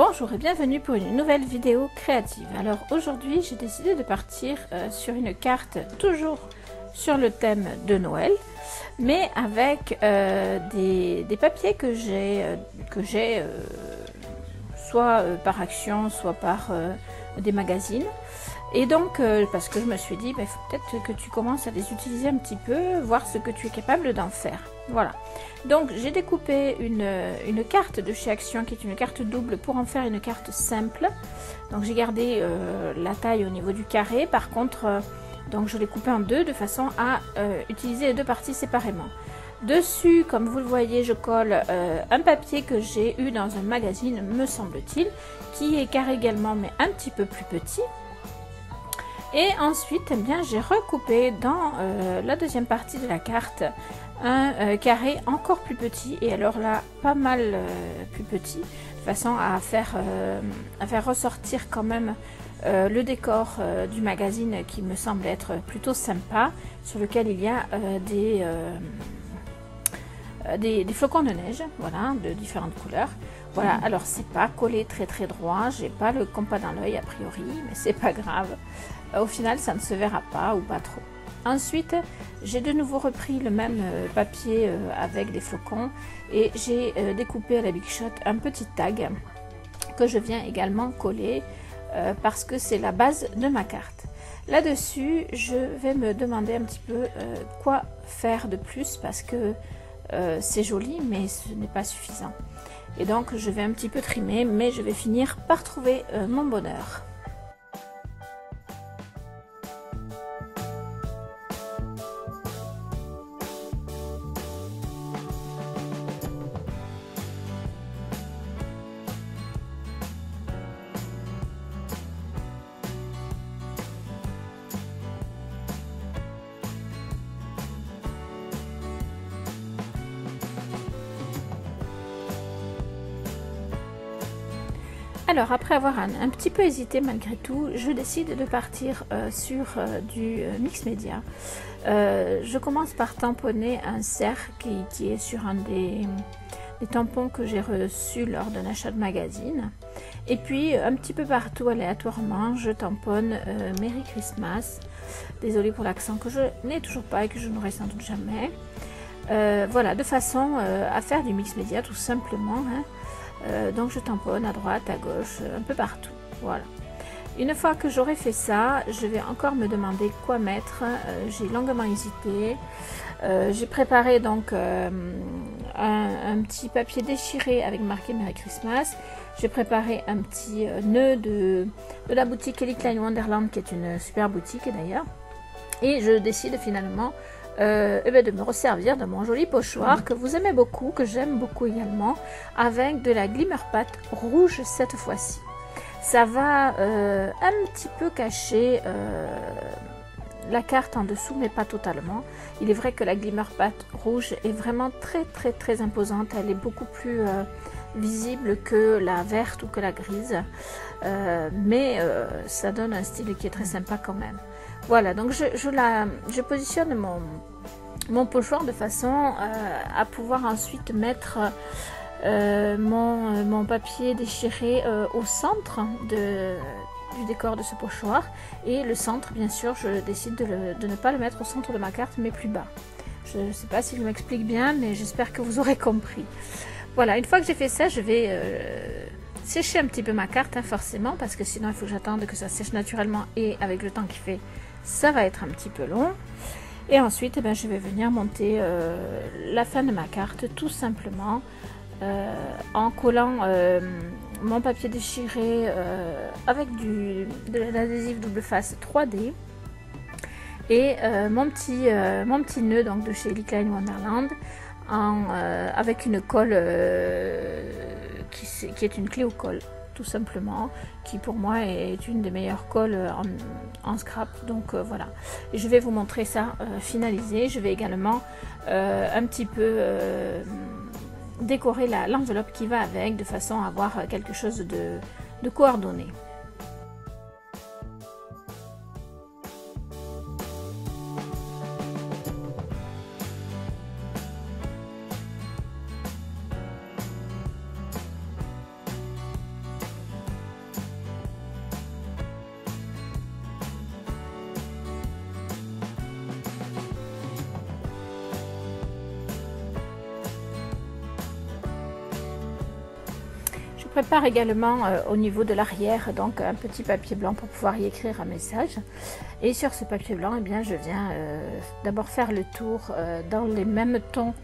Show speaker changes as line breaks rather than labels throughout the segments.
Bonjour et bienvenue pour une nouvelle vidéo créative. Alors aujourd'hui j'ai décidé de partir sur une carte toujours sur le thème de Noël, mais avec des papiers que j'ai soit par Action, soit par des magazines. Et donc, parce que je me suis dit, il faut peut-être que tu commences à les utiliser un petit peu, voir ce que tu es capable d'en faire. Voilà. Donc, j'ai découpé une carte de chez Action, qui est une carte double, pour en faire une carte simple. Donc, j'ai gardé la taille au niveau du carré. Par contre, donc je l'ai coupé en deux, de façon à utiliser les deux parties séparément. Dessus, comme vous le voyez, je colle un papier que j'ai eu dans un magazine, me semble-t-il, qui est carré également, mais un petit peu plus petit. Et ensuite, eh bien, j'ai recoupé dans la deuxième partie de la carte un carré encore plus petit, et alors là, pas mal plus petit, de façon à faire ressortir quand même le décor du magazine, qui me semble être plutôt sympa, sur lequel il y a des flocons de neige, voilà, de différentes couleurs. Voilà, alors c'est pas collé très droit, j'ai pas le compas dans l'œil a priori, mais c'est pas grave. Au final, ça ne se verra pas ou pas trop. Ensuite, j'ai de nouveau repris le même papier avec des flocons, et j'ai découpé à la Big Shot un petit tag que je viens également coller parce que c'est la base de ma carte. Là-dessus, je vais me demander un petit peu quoi faire de plus, parce que c'est joli, mais ce n'est pas suffisant. Et donc, je vais un petit peu trimer, mais je vais finir par trouver mon bonheur. Alors, après avoir un petit peu hésité malgré tout, je décide de partir sur du mix média. Je commence par tamponner un cercle qui est sur un des tampons que j'ai reçus lors d'un achat de magazine. Et puis, un petit peu partout aléatoirement, je tamponne Merry Christmas. Désolée pour l'accent que je n'ai toujours pas et que je n'aurai sans doute jamais. Voilà, de façon à faire du mix média tout simplement, hein. Donc je tamponne à droite, à gauche, un peu partout. Voilà. Une fois que j'aurai fait ça, je vais encore me demander quoi mettre. J'ai longuement hésité. J'ai préparé donc un petit papier déchiré avec marqué Merry Christmas. J'ai préparé un petit nœud de la boutique Ellie Klein Wonderland, qui est une super boutique d'ailleurs. Et je décide finalement de me resservir de mon joli pochoir que vous aimez beaucoup, que j'aime beaucoup également, avec de la Glimmer Pat rouge cette fois-ci. Ça va un petit peu cacher la carte en dessous, mais pas totalement. Il est vrai que la Glimmer Pat rouge est vraiment très imposante. Elle est beaucoup plus visible que la verte ou que la grise, mais ça donne un style qui est très sympa quand même. Voilà, donc je positionne mon pochoir de façon à pouvoir ensuite mettre mon papier déchiré au centre du décor de ce pochoir. Et le centre, bien sûr, je décide de ne pas le mettre au centre de ma carte, mais plus bas. Je ne sais pas si je m'explique bien, mais j'espère que vous aurez compris. Voilà, une fois que j'ai fait ça, je vais sécher un petit peu ma carte, hein, forcément, parce que sinon il faut que j'attende que ça sèche naturellement, et avec le temps qu'il fait, ça va être un petit peu long. Et ensuite, je vais venir monter la fin de ma carte tout simplement en collant mon papier déchiré avec de l'adhésif double face 3D et mon petit nœud donc de chez Ellie Klein Wonderland avec une colle qui est une clé au colle, tout simplement, qui pour moi est une des meilleures colles en scrap. Donc voilà, et je vais vous montrer ça finalisé. Je vais également un petit peu décorer l'enveloppe qui va avec, de façon à avoir quelque chose de coordonné. prépare également au niveau de l'arrière donc un petit papier blanc pour pouvoir y écrire un message. Et sur ce papier blanc, eh bien, je viens d'abord faire le tour dans les mêmes tons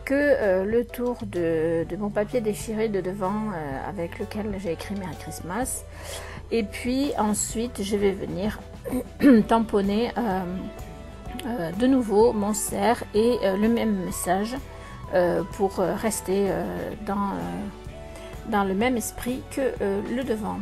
que le tour de mon papier déchiré de devant avec lequel j'ai écrit Merry Christmas. Et puis ensuite, je vais venir tamponner de nouveau mon cerf et le même message pour rester dans le même esprit que le devant.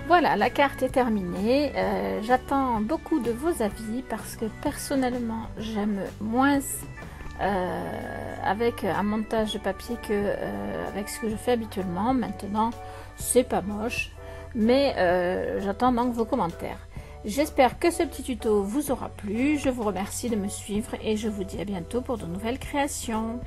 Voilà, la carte est terminée. J'attends beaucoup de vos avis parce que personnellement, j'aime moins avec un montage de papier que avec ce que je fais habituellement. Maintenant, c'est pas moche, mais j'attends donc vos commentaires. J'espère que ce petit tuto vous aura plu. Je vous remercie de me suivre et je vous dis à bientôt pour de nouvelles créations.